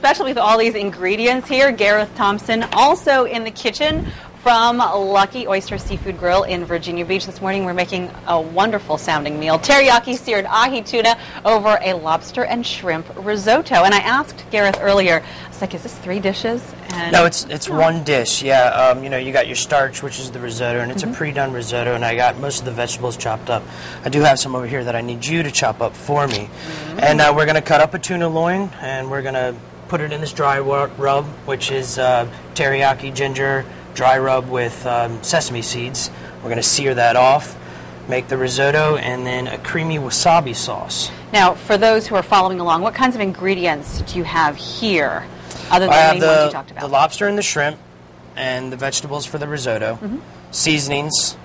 especially with all these ingredients here. Gareth Thompson, also in the kitchen from Lucky Oyster Seafood Grill in Virginia Beach. This morning we're making a wonderful sounding meal, teriyaki seared ahi tuna over a lobster and shrimp risotto. And I asked Gareth earlier, I was like, is this 3 dishes? And no, it's one dish, yeah. You know, you got your starch, which is the risotto, and it's a pre-done risotto, and I got most of the vegetables chopped up. I do have some over here that I need you to chop up for me. And we're going to cut up a tuna loin, and we're going to put it in this dry rub, which is teriyaki ginger, dry rub with sesame seeds. We're going to sear that off, make the risotto, and then a creamy wasabi sauce. Now, for those who are following along, what kinds of ingredients do you have here, other than the main ones you talked about? The lobster and the shrimp, and the vegetables for the risotto, seasonings,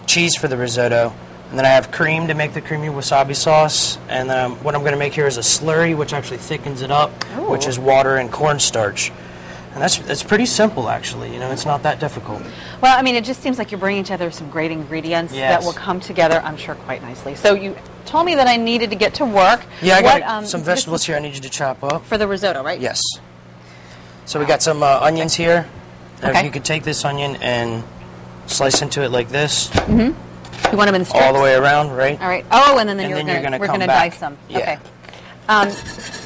cheese for the risotto, and then I have cream to make the creamy wasabi sauce, and then what I'm going to make here is a slurry, which actually thickens it up, which is water and cornstarch. And that's pretty simple, actually. You know, it's not that difficult. Well, I mean, it just seems like you're bringing together some great ingredients that will come together, I'm sure, quite nicely. So you told me that I needed to get to work. Yeah, I got some vegetables here I need you to chop up. For the risotto, right? Yes. So we got some onions here. Now, if you could take this onion and slice into it like this. You want them in strips? All the way around, right? All right. Oh, and then we're going to dice them. Yeah. Okay.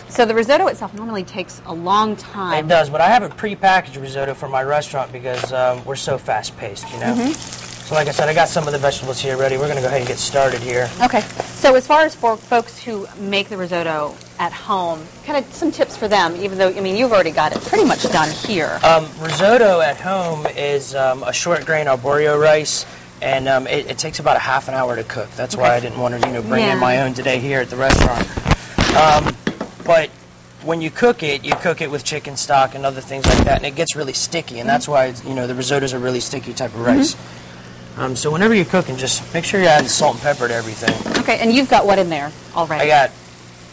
So the risotto itself normally takes a long time. It does, but I have a pre-packaged risotto for my restaurant because we're so fast-paced, you know. So like I said, I got some of the vegetables here ready. We're going to go ahead and get started here. Okay. So as far as for folks who make the risotto at home, kind of some tips for them, even though, I mean, you've already got it pretty much done here. Risotto at home is a short grain arborio rice, and it takes about a half an hour to cook. That's why I didn't want to, bring in my own today here at the restaurant. But when you cook it with chicken stock and other things like that, and it gets really sticky, and that's why, the risotto's a really sticky type of rice. So whenever you're cooking, just make sure you're adding salt and pepper to everything. Okay, and you've got what in there already? I got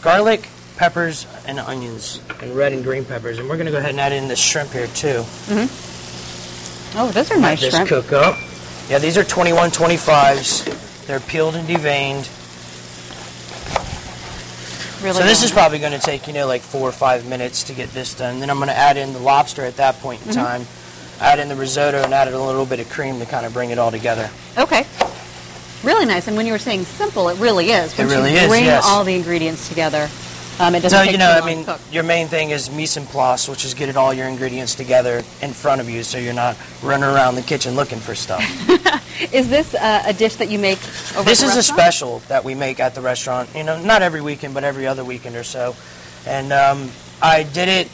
garlic, peppers, and onions, and red and green peppers, and we're going to go ahead and add in this shrimp here, too. Oh, those are nice shrimp. Let this cook up. Yeah, these are 21-25s. They're peeled and deveined. Really so this is probably going to take, like 4 or 5 minutes to get this done. Then I'm going to add in the lobster at that point in time, add in the risotto, and add in a little bit of cream to kind of bring it all together. Okay. Really nice. And when you were saying simple, it really is. It really is, bring all the ingredients together, it doesn't take too long to cook. Your main thing is mise en place, which is getting all your ingredients together in front of you so you're not running around the kitchen looking for stuff. Is this a dish that you make over at the restaurant? This is a special that we make at the restaurant. Not every weekend, but every other weekend or so. And I did it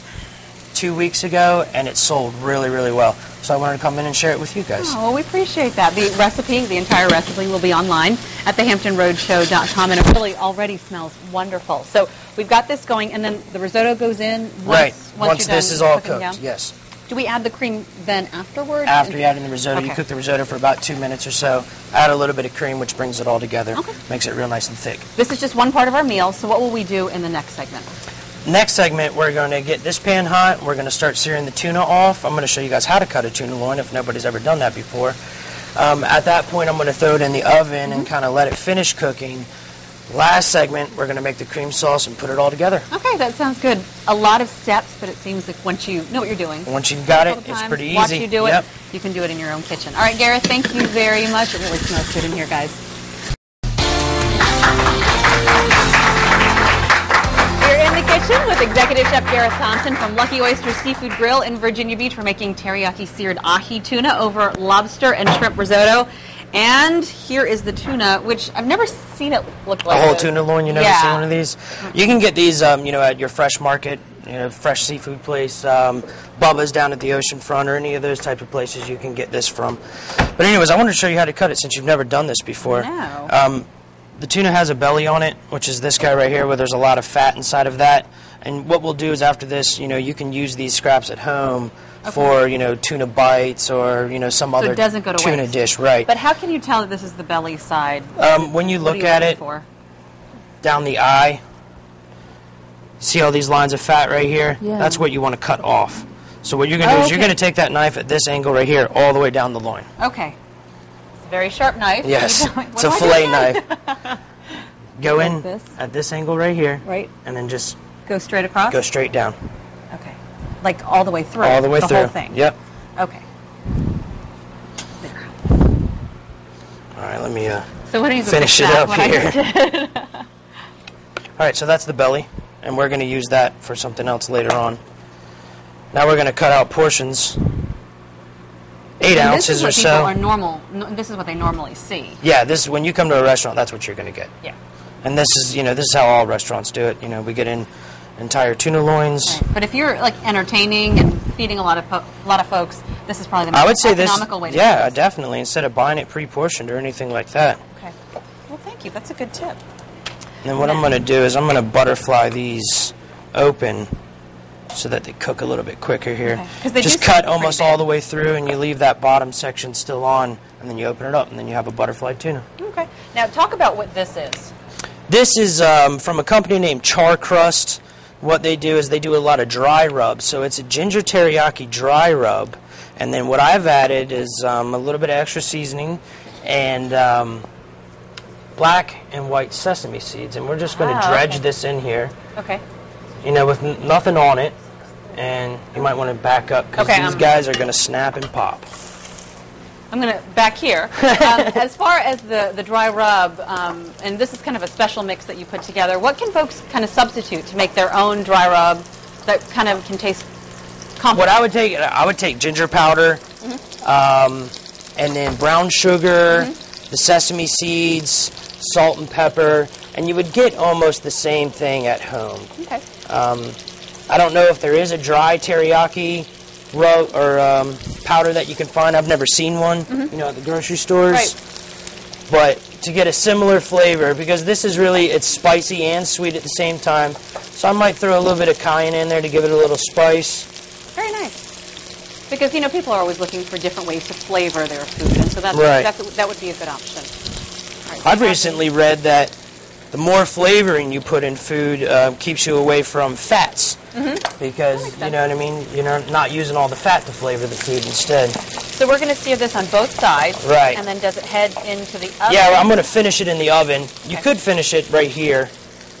2 weeks ago, and it sold really, really well. So I wanted to come in and share it with you guys. Oh, well, we appreciate that. The recipe, the entire recipe, will be online at thehamptonroadshow.com, and it really already smells wonderful. So we've got this going, and then the risotto goes in once this is all cooked, yes. Do we add the cream then afterward? After you add in the risotto, you cook the risotto for about 2 minutes or so. Add a little bit of cream, which brings it all together. Makes it real nice and thick. This is just one part of our meal, so what will we do in the next segment? Next segment, we're going to get this pan hot. We're going to start searing the tuna off. I'm going to show you guys how to cut a tuna loin if nobody's ever done that before. At that point, I'm going to throw it in the oven and kind of let it finish cooking. Last segment, we're going to make the cream sauce and put it all together. Okay, that sounds good. A lot of steps, but it seems like once you know what you're doing. Once you've got it, it's pretty easy. Watch you do it, you can do it in your own kitchen. All right, Gareth, thank you very much. It really smells good in here, guys. We're in the kitchen with Executive Chef Gareth Thompson from Lucky Oyster Seafood Grill in Virginia Beach. We're making teriyaki seared ahi tuna over lobster and shrimp risotto. And here is the tuna, which I've never seen it look like a whole tuna loin. You never seen one of these? You can get these, at your fresh market, fresh seafood place, Bubba's down at the ocean front, or any of those type of places you can get this from. But anyways, I wanted to show you how to cut it since you've never done this before. No. The tuna has a belly on it, which is this guy right here, where there's a lot of fat inside of that. And what we'll do is after this, you can use these scraps at home for, tuna bites or, some other tuna dish, right. But how can you tell that this is the belly side? When you look at it down the eye, see all these lines of fat right here? Yeah. That's what you want to cut off. So what you're going to do is you're going to take that knife at this angle right here all the way down the loin. Okay. It's a very sharp knife. Yes. It's a fillet knife. Go in at this angle right here. Right. And then just go straight across? Go straight down. Okay. like all the way through? All the way through. The whole thing? Yep. Okay. There. All right, let me so what do you finish it up here. All right, so that's the belly, and we're going to use that for something else later on. Now we're going to cut out portions, 8 ounces or so. This is what they normally see. Yeah, this is when you come to a restaurant, that's what you're going to get. Yeah. And this is how all restaurants do it. We get in entire tuna loins. Right. But if you're like entertaining and feeding a lot of folks, this is probably the most economical way to do this. Yeah, definitely. Instead of buying it pre-portioned or anything like that. Okay. Well, thank you. That's a good tip. And then what I'm going to do is I'm going to butterfly these open so that they cook a little bit quicker here. Okay. Just cut almost all the way through, and you leave that bottom section still on, and then you open it up, and then you have a butterfly tuna. Okay. Now talk about what this is. This is from a company named Char Crust. What they do is they do a lot of dry rub. So it's a ginger teriyaki dry rub. And then what I've added is a little bit of extra seasoning and black and white sesame seeds. And we're just going to dredge this in here. Okay. With nothing on it. And you might want to back up because these guys are going to snap and pop. I'm going to back here. As far as the dry rub, and this is kind of a special mix that you put together, what can folks kind of substitute to make their own dry rub that kind of can taste comparable? What I would take ginger powder, and then brown sugar, the sesame seeds, salt and pepper, and you would get almost the same thing at home. Okay. I don't know if there is a dry teriyaki rub or powder that you can find. I've never seen one, at the grocery stores. Right. But to get a similar flavor, because this is it's spicy and sweet at the same time, so I might throw a little bit of cayenne in there to give it a little spice. Very nice. Because, people are always looking for different ways to flavor their food, and so that would be a good option. Right, I've recently read that the more flavoring you put in food keeps you away from fats. Because, you know what I mean, you're not using all the fat to flavor the food instead. So we're going to sear this on both sides. Right. And then does it head into the oven? Yeah, I'm going to finish it in the oven. You could finish it right here,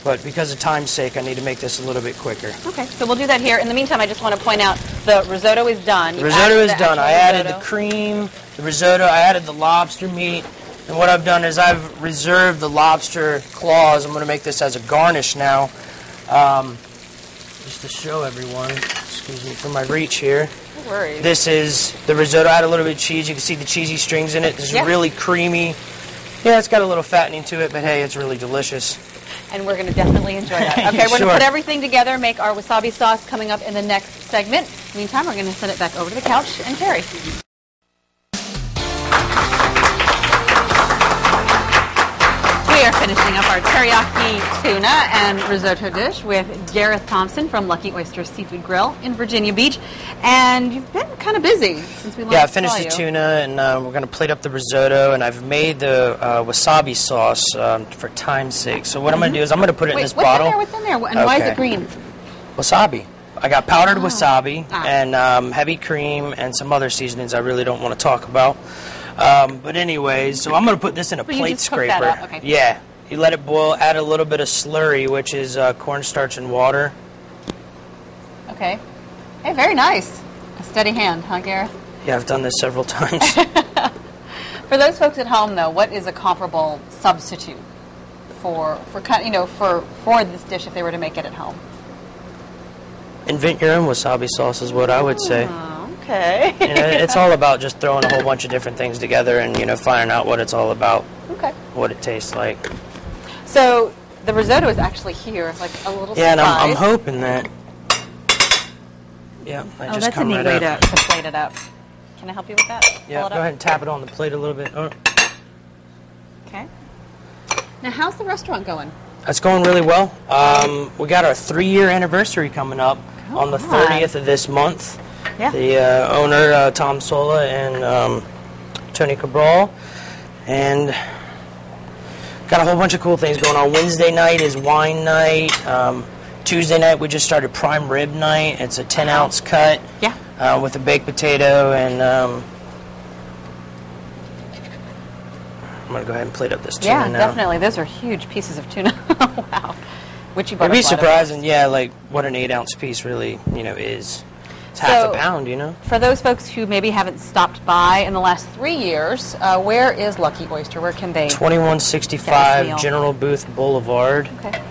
but because of time's sake, I need to make this a little bit quicker. Okay, so we'll do that here. In the meantime, I just want to point out the risotto is done. The risotto is done. I added the cream, the risotto, I added the lobster meat. And what I've done is I've reserved the lobster claws. I'm going to make this as a garnish now. Just to show everyone, excuse me for my reach here. No worries. This is the risotto. I add a little bit of cheese. You can see the cheesy strings in it. This is really creamy. Yeah, it's got a little fattening to it, but hey, it's really delicious. And we're going to definitely enjoy that. Okay, we're going to put everything together, make our wasabi sauce coming up in the next segment. Meantime, we're going to send it back over to the couch and Terry. We are finishing up our teriyaki tuna and risotto dish with Gareth Thompson from Lucky Oyster Seafood Grill in Virginia Beach. And you've been kind of busy since we last saw you. Yeah, I finished the tuna, and we're going to plate up the risotto, and I've made the wasabi sauce for time's sake. So what I'm going to do is I'm going to put it in this bottle. What's in there? And why is it green? Wasabi. I got powdered wasabi and heavy cream and some other seasonings I really don't want to talk about. But anyways, so I'm going to put this in a plate scraper. Okay. Yeah. You let it boil, add a little bit of slurry, which is cornstarch and water. Okay. Hey, very nice. A steady hand, huh, Gareth? Yeah, I've done this several times. For those folks at home, though, what is a comparable substitute for this dish if they were to make it at home? Invent your own wasabi sauce is what I would say. Okay. It's all about just throwing a whole bunch of different things together and, finding out what it's all about. Okay. What it tastes like. So the risotto is actually here, like a little surprise. Yeah, and I'm hoping that. Yeah, that's a neat way to plate it up. Can I help you with that? Yeah, go ahead and tap it on the plate a little bit. Oh. Okay. Now, how's the restaurant going? It's going really well. We got our 3-year anniversary coming up on the 30th of this month. Yeah. The owner, Tom Sola, and Tony Cabral. And got a whole bunch of cool things going on. Wednesday night is wine night. Tuesday night we just started prime rib night. It's a 10-ounce cut with a baked potato. And I'm going to go ahead and plate up this tuna now. Yeah, definitely. Those are huge pieces of tuna. Wow. Which you bought. It'd be surprising, like what an 8-ounce piece really, is. It's half a pound, you know. For those folks who maybe haven't stopped by in the last 3 years, where is Lucky Oyster? Where can they? 2165 General Booth Boulevard. Okay.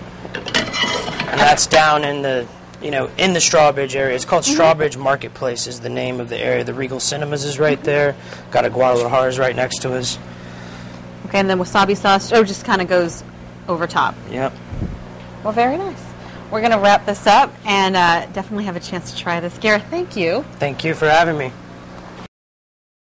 And that's down in the, in the Strawbridge area. It's called Strawbridge Marketplace is the name of the area. The Regal Cinemas is right there. Got a Guadalajara's right next to us. Okay, and then wasabi sauce, just kind of goes over top. Yep. Well, very nice. We're going to wrap this up and definitely have a chance to try this. Gareth, thank you. Thank you for having me.